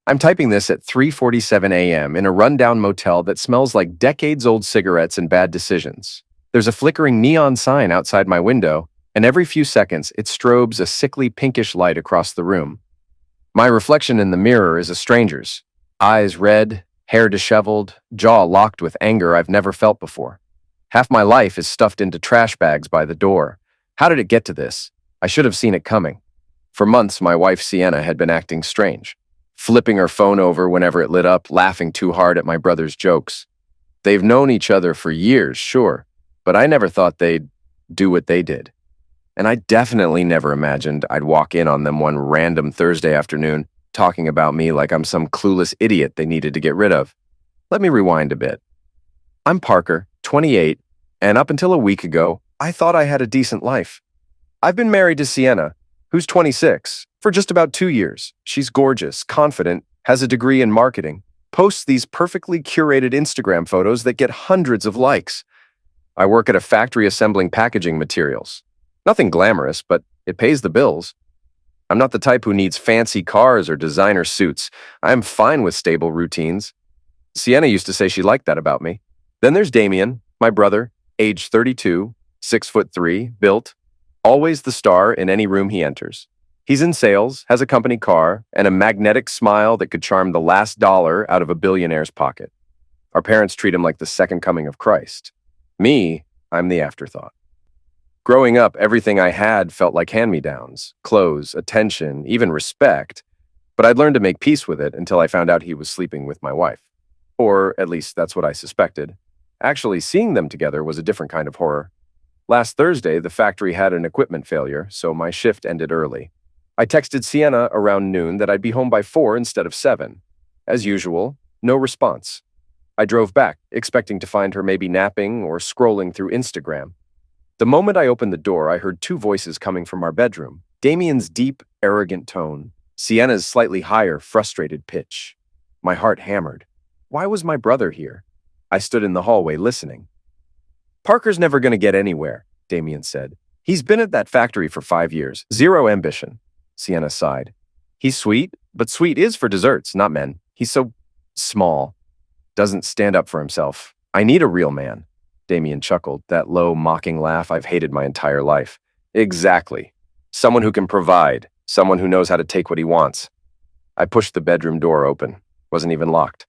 I'm typing this at 3:47 a.m. in a rundown motel that smells like decades-old cigarettes and bad decisions. There's a flickering neon sign outside my window, and every few seconds it strobes a sickly pinkish light across the room. My reflection in the mirror is a stranger's. Eyes red, hair disheveled, jaw locked with anger I've never felt before. Half my life is stuffed into trash bags by the door. How did it get to this? I should have seen it coming. For months, my wife Sienna had been acting strange, flipping her phone over whenever it lit up, laughing too hard at my brother's jokes. They've known each other for years, sure, but I never thought they'd do what they did. And I definitely never imagined I'd walk in on them one random Thursday afternoon, talking about me like I'm some clueless idiot they needed to get rid of. Let me rewind a bit. I'm Parker, 28, and up until a week ago, I thought I had a decent life. I've been married to Sienna, who's 26, for just about 2 years. She's gorgeous, confident, has a degree in marketing, posts these perfectly curated Instagram photos that get hundreds of likes. I work at a factory assembling packaging materials. Nothing glamorous, but it pays the bills. I'm not the type who needs fancy cars or designer suits. I'm fine with stable routines. Sienna used to say she liked that about me. Then there's Damien, my brother, age 32, 6'3", built, always the star in any room he enters. He's in sales, has a company car, and a magnetic smile that could charm the last dollar out of a billionaire's pocket. Our parents treat him like the second coming of Christ. Me, I'm the afterthought. Growing up, everything I had felt like hand-me-downs, clothes, attention, even respect, but I'd learned to make peace with it until I found out he was sleeping with my wife. Or at least that's what I suspected. Actually, seeing them together was a different kind of horror. Last Thursday, the factory had an equipment failure, so my shift ended early. I texted Sienna around noon that I'd be home by 4 instead of 7. As usual, no response. I drove back, expecting to find her maybe napping or scrolling through Instagram. The moment I opened the door, I heard two voices coming from our bedroom. Damien's deep, arrogant tone, Sienna's slightly higher, frustrated pitch. My heart hammered. Why was my brother here? I stood in the hallway listening. "Parker's never going to get anywhere," Damien said. "He's been at that factory for 5 years. Zero ambition." Sienna sighed. "He's sweet, but sweet is for desserts, not men. He's so small. Doesn't stand up for himself. I need a real man." Damien chuckled, that low, mocking laugh I've hated my entire life. "Exactly. Someone who can provide. Someone who knows how to take what he wants." I pushed the bedroom door open. Wasn't even locked.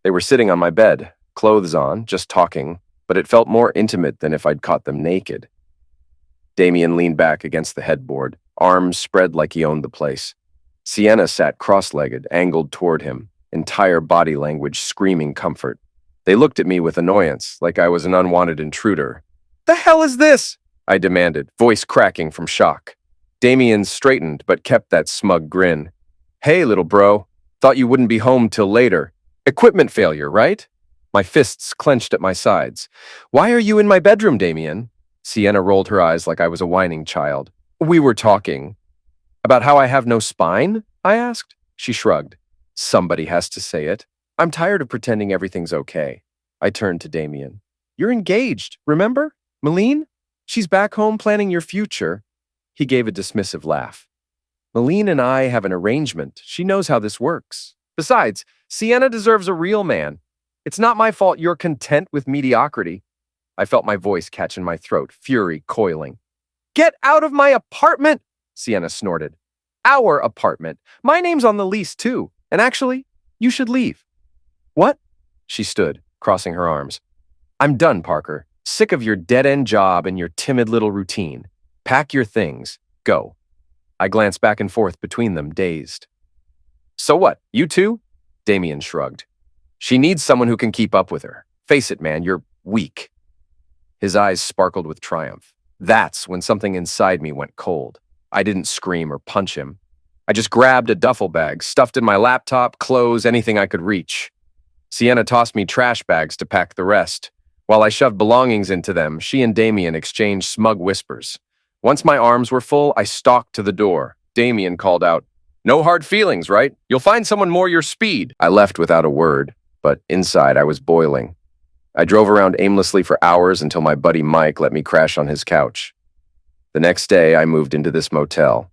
They were sitting on my bed, clothes on, just talking, but it felt more intimate than if I'd caught them naked. Damien leaned back against the headboard, arms spread like he owned the place. Sienna sat cross-legged, angled toward him, entire body language screaming comfort. They looked at me with annoyance, like I was an unwanted intruder. "The hell is this?" I demanded, voice cracking from shock. Damien straightened, but kept that smug grin. "Hey, little bro. Thought you wouldn't be home till later. Equipment failure, right?" My fists clenched at my sides. "Why are you in my bedroom, Damien?" Sienna rolled her eyes like I was a whining child. "We were talking." "About how I have no spine?" I asked. She shrugged. "Somebody has to say it. I'm tired of pretending everything's okay." I turned to Damien. "You're engaged, remember? Malene? She's back home planning your future." He gave a dismissive laugh. "Malene and I have an arrangement. She knows how this works. Besides, Sienna deserves a real man. It's not my fault you're content with mediocrity." I felt my voice catch in my throat, fury coiling. "Get out of my apartment!" Sienna snorted. "Our apartment. My name's on the lease, too. And actually, you should leave." "What?" She stood, crossing her arms. "I'm done, Parker. Sick of your dead-end job and your timid little routine. Pack your things. Go." I glanced back and forth between them, dazed. "So what, you too?" Damien shrugged. "She needs someone who can keep up with her. Face it, man, you're weak." His eyes sparkled with triumph. That's when something inside me went cold. I didn't scream or punch him. I just grabbed a duffel bag, stuffed in my laptop, clothes, anything I could reach. Sienna tossed me trash bags to pack the rest. While I shoved belongings into them, she and Damien exchanged smug whispers. Once my arms were full, I stalked to the door. Damien called out, "No hard feelings, right? You'll find someone more your speed." I left without a word, but inside I was boiling. I drove around aimlessly for hours until my buddy Mike let me crash on his couch. The next day, I moved into this motel.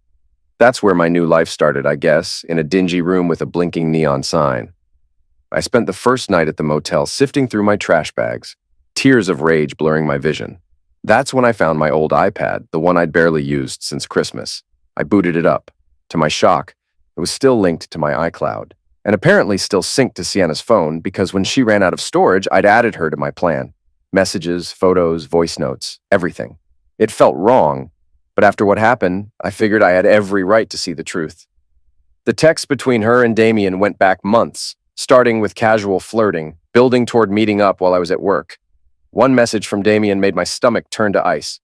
That's where my new life started, I guess, in a dingy room with a blinking neon sign. I spent the first night at the motel sifting through my trash bags, tears of rage blurring my vision. That's when I found my old iPad, the one I'd barely used since Christmas. I booted it up. To my shock, it was still linked to my iCloud, and apparently still synced to Sienna's phone because when she ran out of storage, I'd added her to my plan. Messages, photos, voice notes, everything. It felt wrong, but after what happened, I figured I had every right to see the truth. The text between her and Damien went back months, starting with casual flirting, building toward meeting up while I was at work. One message from Damien made my stomach turn to ice.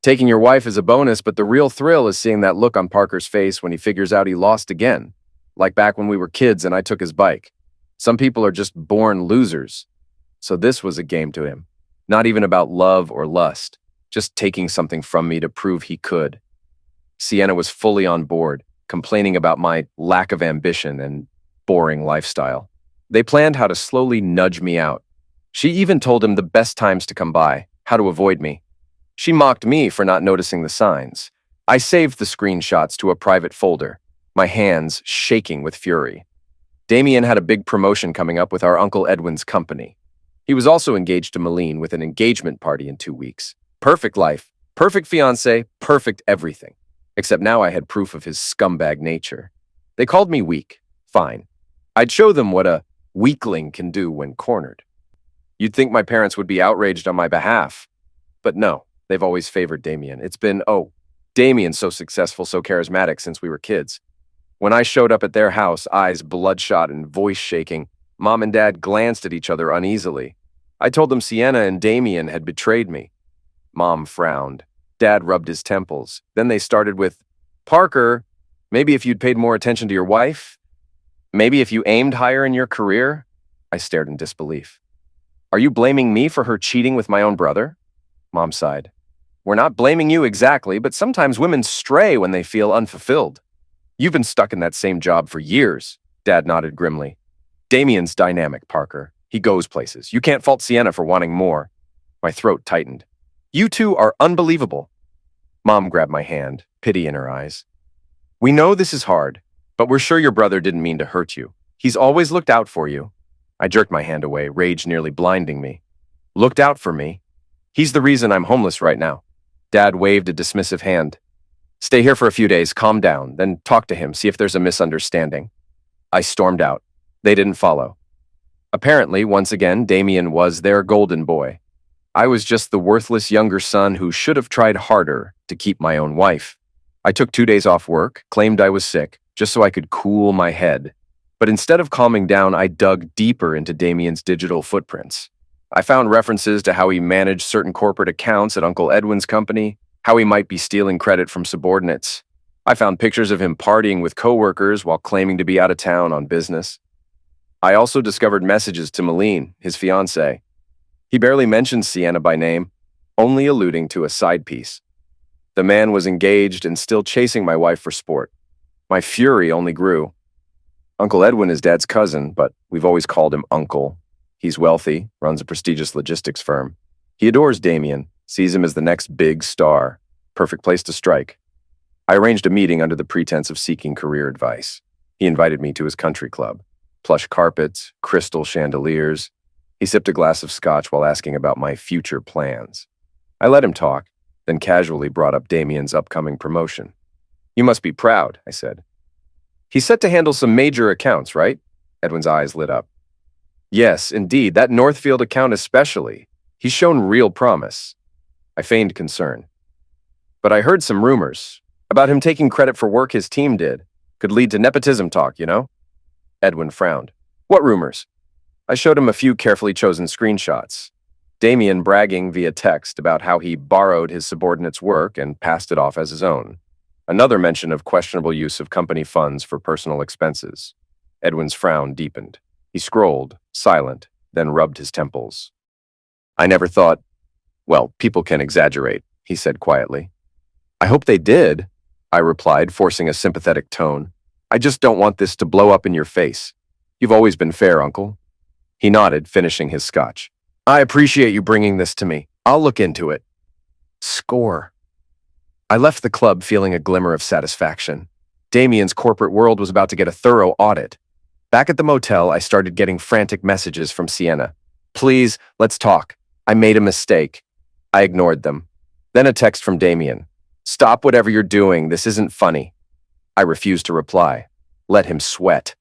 Taking your wife is a bonus, but the real thrill is seeing that look on Parker's face when he figures out he lost again, like back when we were kids and I took his bike. Some people are just born losers. So this was a game to him. Not even about love or lust, just taking something from me to prove he could. Sienna was fully on board, complaining about my lack of ambition and boring lifestyle. They planned how to slowly nudge me out. She even told him the best times to come by, how to avoid me. She mocked me for not noticing the signs. I saved the screenshots to a private folder, my hands shaking with fury. Damien had a big promotion coming up with our Uncle Edwin's company. He was also engaged to Malene with an engagement party in 2 weeks. Perfect life, perfect fiancé, perfect everything. Except now I had proof of his scumbag nature. They called me weak. Fine. I'd show them what a weakling can do when cornered. You'd think my parents would be outraged on my behalf. But no, they've always favored Damien. It's been, oh, Damien's so successful, so charismatic since we were kids. When I showed up at their house, eyes bloodshot and voice shaking, Mom and Dad glanced at each other uneasily. I told them Sienna and Damien had betrayed me. Mom frowned. Dad rubbed his temples. Then they started with, Parker, maybe if you'd paid more attention to your wife? Maybe if you aimed higher in your career? I stared in disbelief. Are you blaming me for her cheating with my own brother? Mom sighed. We're not blaming you exactly, but sometimes women stray when they feel unfulfilled. You've been stuck in that same job for years, Dad nodded grimly. Damien's dynamic, Parker. He goes places. You can't fault Sienna for wanting more. My throat tightened. You two are unbelievable. Mom grabbed my hand, pity in her eyes. We know this is hard, but we're sure your brother didn't mean to hurt you. He's always looked out for you. I jerked my hand away, rage nearly blinding me. Looked out for me? He's the reason I'm homeless right now. Dad waved a dismissive hand. Stay here for a few days, calm down, then talk to him, see if there's a misunderstanding. I stormed out. They didn't follow. Apparently, once again, Damien was their golden boy. I was just the worthless younger son who should have tried harder to keep my own wife. I took 2 days off work, claimed I was sick, just so I could cool my head. But instead of calming down, I dug deeper into Damien's digital footprints. I found references to how he managed certain corporate accounts at Uncle Edwin's company, how he might be stealing credit from subordinates. I found pictures of him partying with coworkers while claiming to be out of town on business. I also discovered messages to Malene, his fiancée. He barely mentioned Sienna by name, only alluding to a side piece. The man was engaged and still chasing my wife for sport. My fury only grew. Uncle Edwin is Dad's cousin, but we've always called him Uncle. He's wealthy, runs a prestigious logistics firm. He adores Damien, sees him as the next big star. Perfect place to strike. I arranged a meeting under the pretense of seeking career advice. He invited me to his country club. Plush carpets, crystal chandeliers. He sipped a glass of scotch while asking about my future plans. I let him talk, then casually brought up Damien's upcoming promotion. You must be proud, I said. He's set to handle some major accounts, right? Edwin's eyes lit up. Yes, indeed, that Northfield account especially. He's shown real promise. I feigned concern. But I heard some rumors about him taking credit for work his team did. Could lead to nepotism talk, you know? Edwin frowned. What rumors? I showed him a few carefully chosen screenshots. Damien bragging via text about how he borrowed his subordinate's work and passed it off as his own. Another mention of questionable use of company funds for personal expenses. Edwin's frown deepened. He scrolled, silent, then rubbed his temples. I never thought, well, people can exaggerate, he said quietly. I hope they did, I replied, forcing a sympathetic tone. I just don't want this to blow up in your face. You've always been fair, Uncle. He nodded, finishing his scotch. I appreciate you bringing this to me. I'll look into it. Score. I left the club feeling a glimmer of satisfaction. Damien's corporate world was about to get a thorough audit. Back at the motel, I started getting frantic messages from Sienna. Please, let's talk. I made a mistake. I ignored them. Then a text from Damien. Stop whatever you're doing. This isn't funny. I refused to reply. Let him sweat.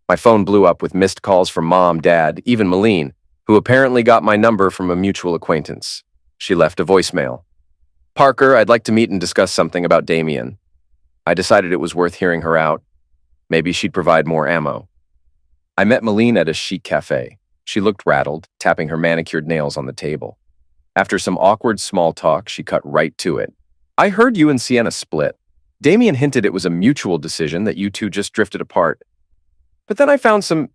My phone blew up with missed calls from Mom, Dad, even Malene, who apparently got my number from a mutual acquaintance. She left a voicemail. Parker, I'd like to meet and discuss something about Damien. I decided it was worth hearing her out. Maybe she'd provide more ammo. I met Malene at a chic cafe. She looked rattled, tapping her manicured nails on the table. After some awkward small talk, she cut right to it. I heard you and Sienna split. Damien hinted it was a mutual decision that you two just drifted apart. But then I found some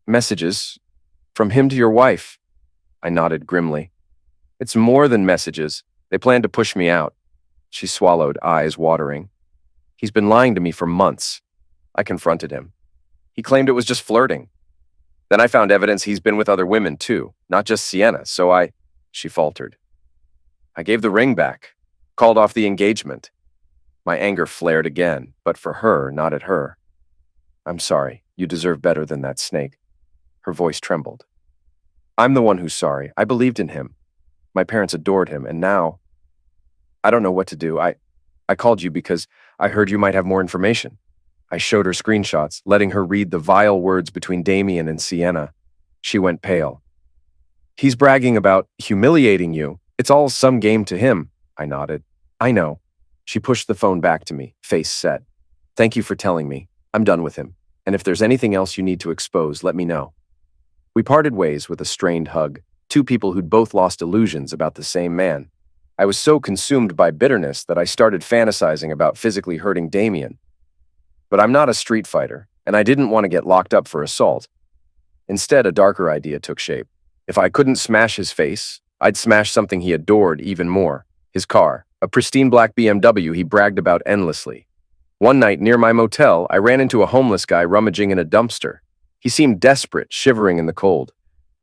messages from him to your wife. I nodded grimly. It's more than messages. They plan to push me out. She swallowed, eyes watering. He's been lying to me for months. I confronted him. He claimed it was just flirting. Then I found evidence he's been with other women too, not just Sienna, so She faltered. I gave the ring back, called off the engagement. My anger flared again, but for her, not at her. I'm sorry. You deserve better than that snake. Her voice trembled. I'm the one who's sorry. I believed in him. My parents adored him, and now I don't know what to do. I called you because I heard you might have more information. I showed her screenshots, letting her read the vile words between Damien and Sienna. She went pale. He's bragging about humiliating you. It's all some game to him. I nodded. I know. She pushed the phone back to me, face set. Thank you for telling me. I'm done with him. And if there's anything else you need to expose, let me know. We parted ways with a strained hug, two people who'd both lost illusions about the same man. I was so consumed by bitterness that I started fantasizing about physically hurting Damien. But I'm not a street fighter, and I didn't want to get locked up for assault. Instead, a darker idea took shape. If I couldn't smash his face, I'd smash something he adored even more. His car, a pristine black BMW he bragged about endlessly. One night near my motel, I ran into a homeless guy rummaging in a dumpster. He seemed desperate, shivering in the cold.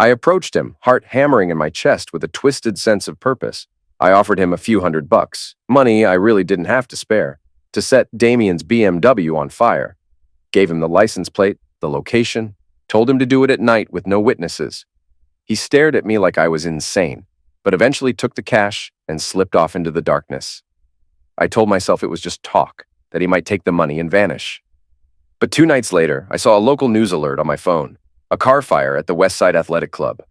I approached him, heart hammering in my chest with a twisted sense of purpose. I offered him a few $100, money I really didn't have to spare, to set Damien's BMW on fire. Gave him the license plate, the location, told him to do it at night with no witnesses. He stared at me like I was insane, but eventually took the cash and slipped off into the darkness. I told myself it was just talk, that he might take the money and vanish. But 2 nights later, I saw a local news alert on my phone. A car fire at the Westside Athletic Club.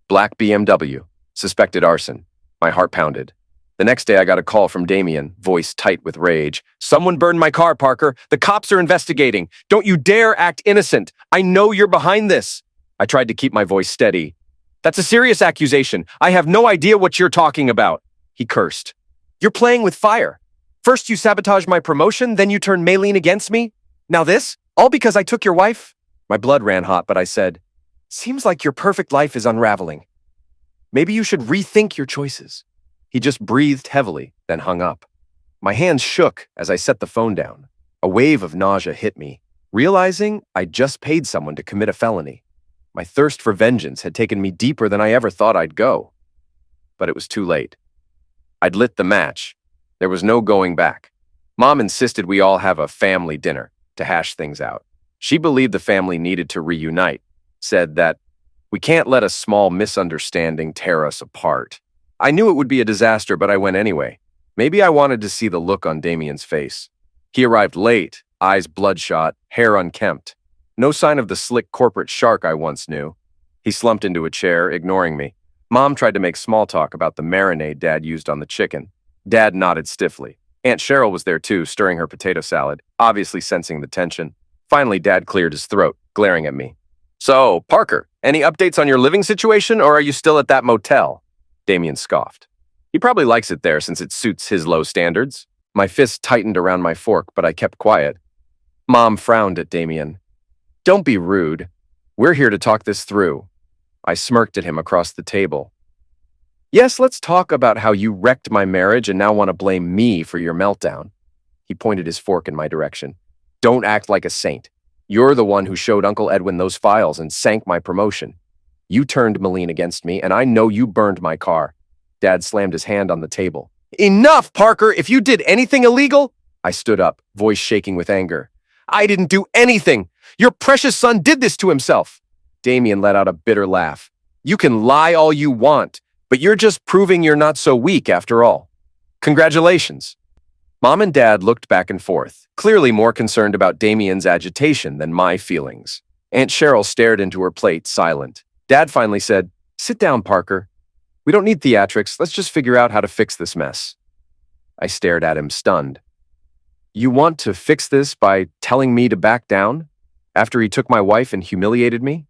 Black BMW. Suspected arson. My heart pounded. The next day I got a call from Damien, voice tight with rage. Someone burned my car, Parker. The cops are investigating. Don't you dare act innocent. I know you're behind this. I tried to keep my voice steady. That's a serious accusation. I have no idea what you're talking about. He cursed. You're playing with fire. First you sabotage my promotion, then you turn Maylene against me. Now this? All because I took your wife? My blood ran hot, but I said, seems like your perfect life is unraveling. Maybe you should rethink your choices. He just breathed heavily, then hung up. My hands shook as I set the phone down. A wave of nausea hit me, realizing I'd just paid someone to commit a felony. My thirst for vengeance had taken me deeper than I ever thought I'd go. But it was too late. I'd lit the match. There was no going back. Mom insisted we all have a family dinner to hash things out. She believed the family needed to reunite, said that we can't let a small misunderstanding tear us apart. I knew it would be a disaster, but I went anyway. Maybe I wanted to see the look on Damien's face. He arrived late, eyes bloodshot, hair unkempt. No sign of the slick corporate shark I once knew. He slumped into a chair, ignoring me. Mom tried to make small talk about the marinade Dad used on the chicken. Dad nodded stiffly. Aunt Cheryl was there too, stirring her potato salad, obviously sensing the tension. Finally, Dad cleared his throat, glaring at me. So, Parker, any updates on your living situation, or are you still at that motel? Damien scoffed. He probably likes it there since it suits his low standards. My fist tightened around my fork, but I kept quiet. Mom frowned at Damien. Don't be rude. We're here to talk this through. I smirked at him across the table. Yes, let's talk about how you wrecked my marriage and now want to blame me for your meltdown. He pointed his fork in my direction. Don't act like a saint. You're the one who showed Uncle Edwin those files and sank my promotion. You turned Malene against me, and I know you burned my car. Dad slammed his hand on the table. Enough, Parker! If you did anything illegal, I stood up, voice shaking with anger. I didn't do anything! Your precious son did this to himself! Damien let out a bitter laugh. You can lie all you want, but you're just proving you're not so weak after all. Congratulations. Mom and Dad looked back and forth, clearly more concerned about Damien's agitation than my feelings. Aunt Cheryl stared into her plate, silent. Dad finally said, Sit down, Parker. We don't need theatrics. Let's just figure out how to fix this mess. I stared at him, stunned. You want to fix this by telling me to back down? After he took my wife and humiliated me?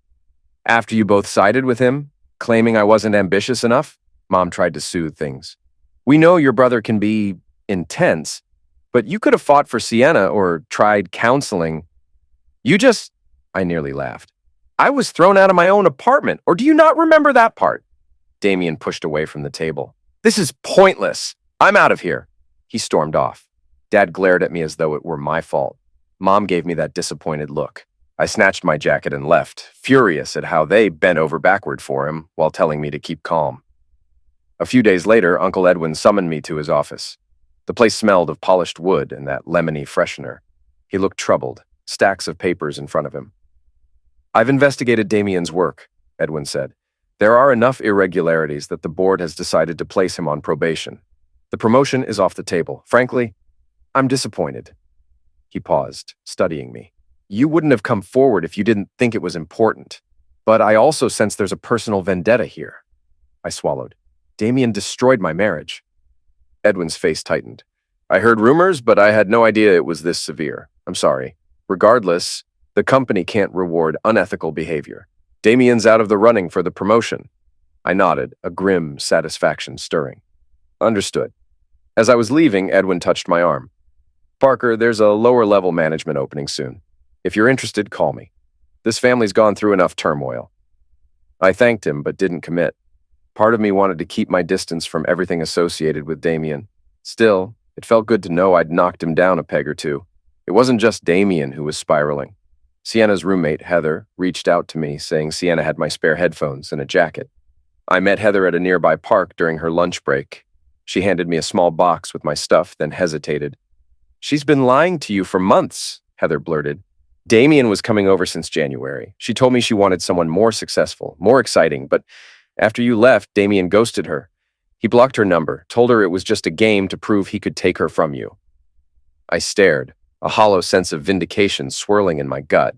After you both sided with him, claiming I wasn't ambitious enough? Mom tried to soothe things. We know your brother can be intense, but you could have fought for Sienna or tried counseling. I nearly laughed. I was thrown out of my own apartment, or do you not remember that part? Damien pushed away from the table. This is pointless. I'm out of here. He stormed off. Dad glared at me as though it were my fault. Mom gave me that disappointed look. I snatched my jacket and left, furious at how they bent over backward for him while telling me to keep calm. A few days later, Uncle Edwin summoned me to his office. The place smelled of polished wood and that lemony freshener. He looked troubled, stacks of papers in front of him. I've investigated Damien's work, Edwin said. There are enough irregularities that the board has decided to place him on probation. The promotion is off the table. Frankly, I'm disappointed. He paused, studying me. You wouldn't have come forward if you didn't think it was important. But I also sense there's a personal vendetta here. I swallowed. Damien destroyed my marriage. Edwin's face tightened. I heard rumors, but I had no idea it was this severe. I'm sorry. Regardless, the company can't reward unethical behavior. Damien's out of the running for the promotion. I nodded, a grim satisfaction stirring. Understood. As I was leaving, Edwin touched my arm. Parker, there's a lower-level management opening soon. If you're interested, call me. This family's gone through enough turmoil. I thanked him, but didn't commit. Part of me wanted to keep my distance from everything associated with Damien. Still, it felt good to know I'd knocked him down a peg or two. It wasn't just Damien who was spiraling. Sienna's roommate, Heather, reached out to me, saying Sienna had my spare headphones and a jacket. I met Heather at a nearby park during her lunch break. She handed me a small box with my stuff, then hesitated. She's been lying to you for months, Heather blurted. Damien was coming over since January. She told me she wanted someone more successful, more exciting, but after you left, Damien ghosted her. He blocked her number, told her it was just a game to prove he could take her from you. I stared, a hollow sense of vindication swirling in my gut.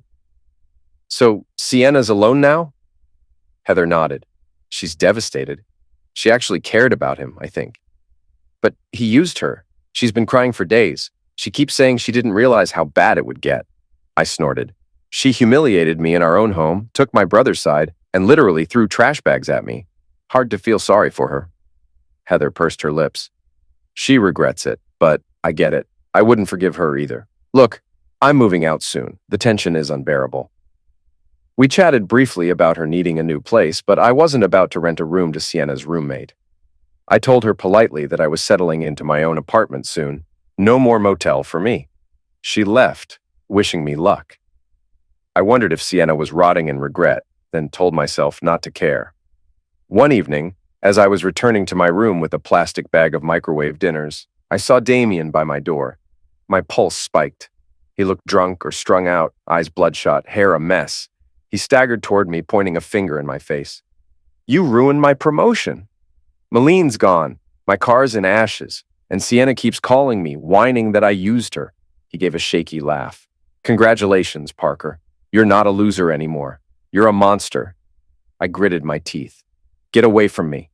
So, Sienna's alone now? Heather nodded. She's devastated. She actually cared about him, I think. But he used her. She's been crying for days. She keeps saying she didn't realize how bad it would get. I snorted. She humiliated me in our own home, took my brother's side, and literally threw trash bags at me. Hard to feel sorry for her. Heather pursed her lips. She regrets it, but I get it. I wouldn't forgive her either. Look, I'm moving out soon. The tension is unbearable. We chatted briefly about her needing a new place, but I wasn't about to rent a room to Sienna's roommate. I told her politely that I was settling into my own apartment soon. No more motel for me. She left, wishing me luck. I wondered if Sienna was rotting in regret, then told myself not to care. One evening, as I was returning to my room with a plastic bag of microwave dinners, I saw Damien by my door. My pulse spiked. He looked drunk or strung out, eyes bloodshot, hair a mess. He staggered toward me, pointing a finger in my face. You ruined my promotion. Malene's gone, my car's in ashes, and Sienna keeps calling me, whining that I used her. He gave a shaky laugh. Congratulations, Parker. You're not a loser anymore. You're a monster. I gritted my teeth. Get away from me.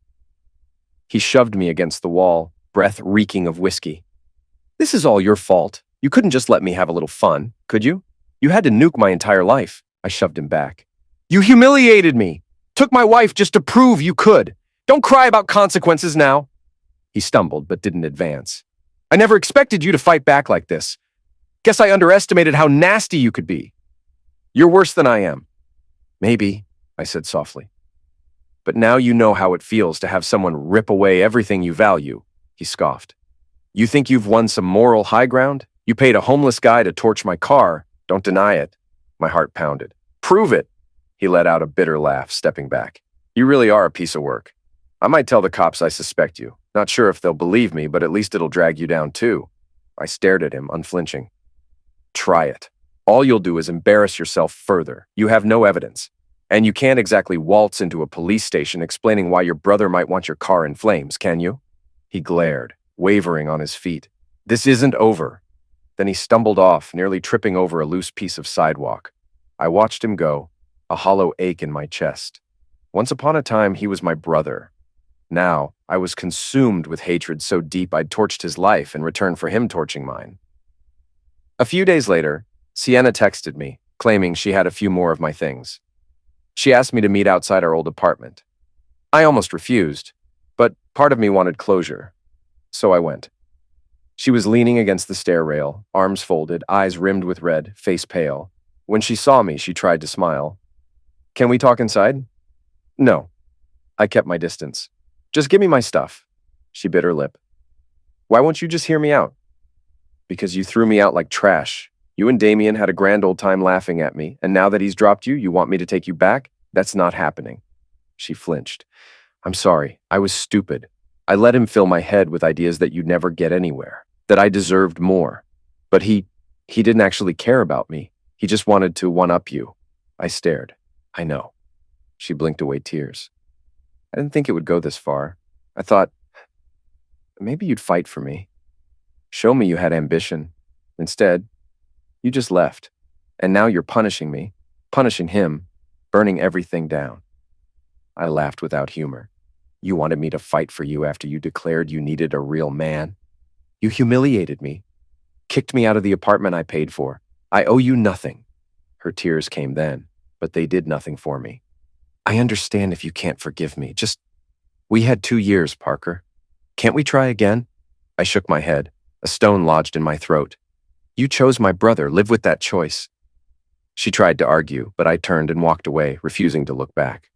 He shoved me against the wall, breath reeking of whiskey. This is all your fault. You couldn't just let me have a little fun, could you? You had to nuke my entire life. I shoved him back. You humiliated me. Took my wife just to prove you could. Don't cry about consequences now. He stumbled, but didn't advance. I never expected you to fight back like this. Guess I underestimated how nasty you could be. You're worse than I am. Maybe, I said softly. But now you know how it feels to have someone rip away everything you value, he scoffed. You think you've won some moral high ground? You paid a homeless guy to torch my car. Don't deny it. My heart pounded. Prove it. He let out a bitter laugh, stepping back. You really are a piece of work. I might tell the cops I suspect you. Not sure if they'll believe me, but at least it'll drag you down too. I stared at him, unflinching. Try it. All you'll do is embarrass yourself further. You have no evidence. And you can't exactly waltz into a police station explaining why your brother might want your car in flames, can you? He glared, wavering on his feet. This isn't over. Then he stumbled off, nearly tripping over a loose piece of sidewalk. I watched him go, a hollow ache in my chest. Once upon a time, he was my brother. Now, I was consumed with hatred so deep I'd torched his life in return for him torching mine. A few days later, Sienna texted me, claiming she had a few more of my things. She asked me to meet outside our old apartment. I almost refused, but part of me wanted closure, so I went. She was leaning against the stair rail, arms folded, eyes rimmed with red, face pale. When she saw me, she tried to smile. Can we talk inside? No. I kept my distance. Just give me my stuff. She bit her lip. Why won't you just hear me out? Because you threw me out like trash. You and Damien had a grand old time laughing at me, and now that he's dropped you, you want me to take you back? That's not happening. She flinched. I'm sorry. I was stupid. I let him fill my head with ideas that you'd never get anywhere, that I deserved more. But he didn't actually care about me. He just wanted to one-up you. I stared. I know. She blinked away tears. I didn't think it would go this far. I thought, maybe you'd fight for me. Show me you had ambition. Instead, you just left. And now you're punishing me, punishing him, burning everything down. I laughed without humor. You wanted me to fight for you after you declared you needed a real man. You humiliated me, kicked me out of the apartment I paid for. I owe you nothing. Her tears came then, but they did nothing for me. I understand if you can't forgive me. We had 2 years, Parker. Can't we try again? I shook my head. A stone lodged in my throat. You chose my brother. Live with that choice. She tried to argue, but I turned and walked away, refusing to look back.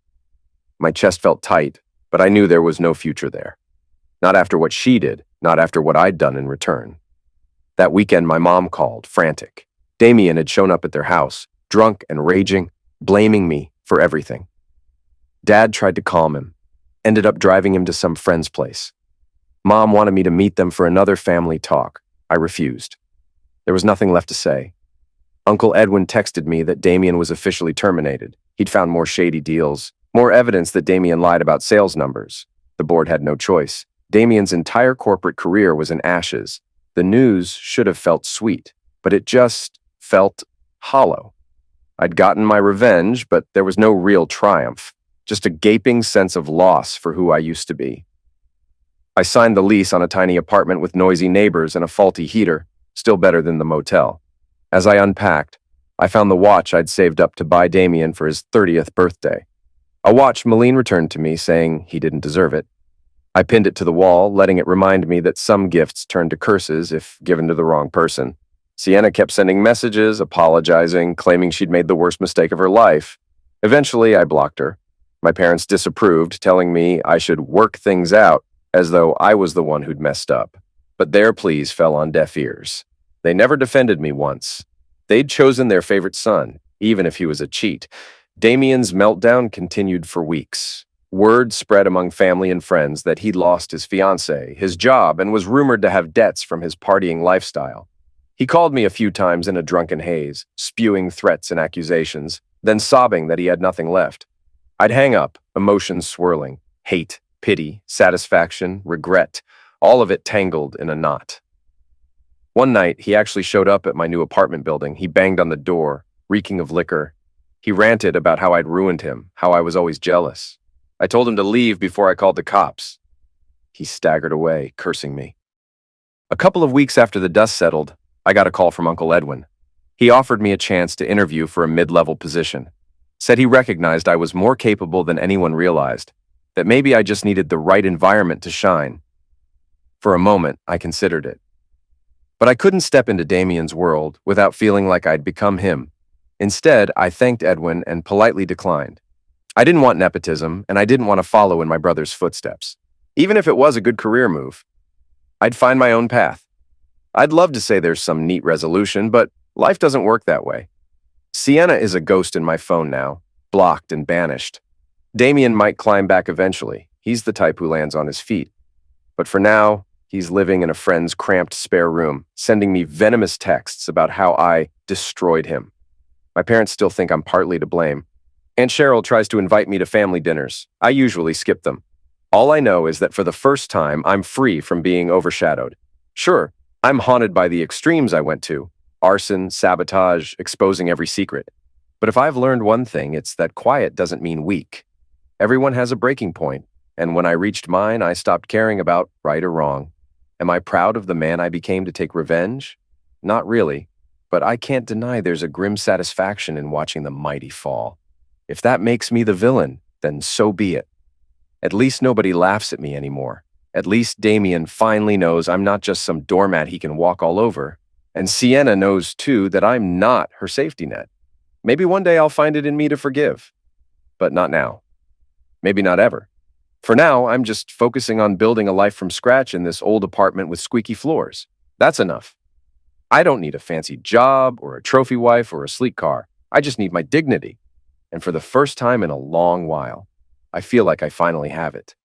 My chest felt tight, but I knew there was no future there. Not after what she did, not after what I'd done in return. That weekend, my mom called, frantic. Damien had shown up at their house, drunk and raging, blaming me for everything. Dad tried to calm him, ended up driving him to some friend's place. Mom wanted me to meet them for another family talk. I refused. There was nothing left to say. Uncle Edwin texted me that Damien was officially terminated. He'd found more shady deals, more evidence that Damien lied about sales numbers. The board had no choice. Damien's entire corporate career was in ashes. The news should have felt sweet, but it just felt hollow. I'd gotten my revenge, but there was no real triumph. Just a gaping sense of loss for who I used to be. I signed the lease on a tiny apartment with noisy neighbors and a faulty heater, still better than the motel. As I unpacked, I found the watch I'd saved up to buy Damien for his 30th birthday. A watch Malene returned to me, saying he didn't deserve it. I pinned it to the wall, letting it remind me that some gifts turn to curses if given to the wrong person. Sienna kept sending messages, apologizing, claiming she'd made the worst mistake of her life. Eventually, I blocked her. My parents disapproved, telling me I should work things out, as though I was the one who'd messed up. But their pleas fell on deaf ears. They never defended me once. They'd chosen their favorite son, even if he was a cheat. Damien's meltdown continued for weeks. Word spread among family and friends that he'd lost his fiancée, his job, and was rumored to have debts from his partying lifestyle. He called me a few times in a drunken haze, spewing threats and accusations, then sobbing that he had nothing left. I'd hang up, emotions swirling, hate, pity, satisfaction, regret, all of it tangled in a knot. One night, he actually showed up at my new apartment building. He banged on the door, reeking of liquor. He ranted about how I'd ruined him, how I was always jealous. I told him to leave before I called the cops. He staggered away, cursing me. A couple of weeks after the dust settled, I got a call from Uncle Edwin. He offered me a chance to interview for a mid-level position. Said he recognized I was more capable than anyone realized, that maybe I just needed the right environment to shine. For a moment, I considered it. But I couldn't step into Damien's world without feeling like I'd become him. Instead, I thanked Edwin and politely declined. I didn't want nepotism, and I didn't want to follow in my brother's footsteps. Even if it was a good career move, I'd find my own path. I'd love to say there's some neat resolution, but life doesn't work that way. Sienna is a ghost in my phone now, blocked and banished. Damien might climb back eventually. He's the type who lands on his feet. But for now, He's living in a friend's cramped spare room, sending me venomous texts about how I destroyed him. My parents still think I'm partly to blame. Aunt Cheryl tries to invite me to family dinners. I usually skip them. All I know is that for the first time, I'm free from being overshadowed. Sure, I'm haunted by the extremes I went to: arson, sabotage, exposing every secret. But if I've learned one thing, it's that quiet doesn't mean weak. Everyone has a breaking point, and when I reached mine, I stopped caring about right or wrong. Am I proud of the man I became to take revenge? Not really, but I can't deny there's a grim satisfaction in watching the mighty fall. If that makes me the villain, then so be it. At least nobody laughs at me anymore. At least Damien finally knows I'm not just some doormat he can walk all over. And Sienna knows, too, that I'm not her safety net. Maybe one day I'll find it in me to forgive. But not now. Maybe not ever. For now, I'm just focusing on building a life from scratch in this old apartment with squeaky floors. That's enough. I don't need a fancy job or a trophy wife or a sleek car. I just need my dignity. And for the first time in a long while, I feel like I finally have it.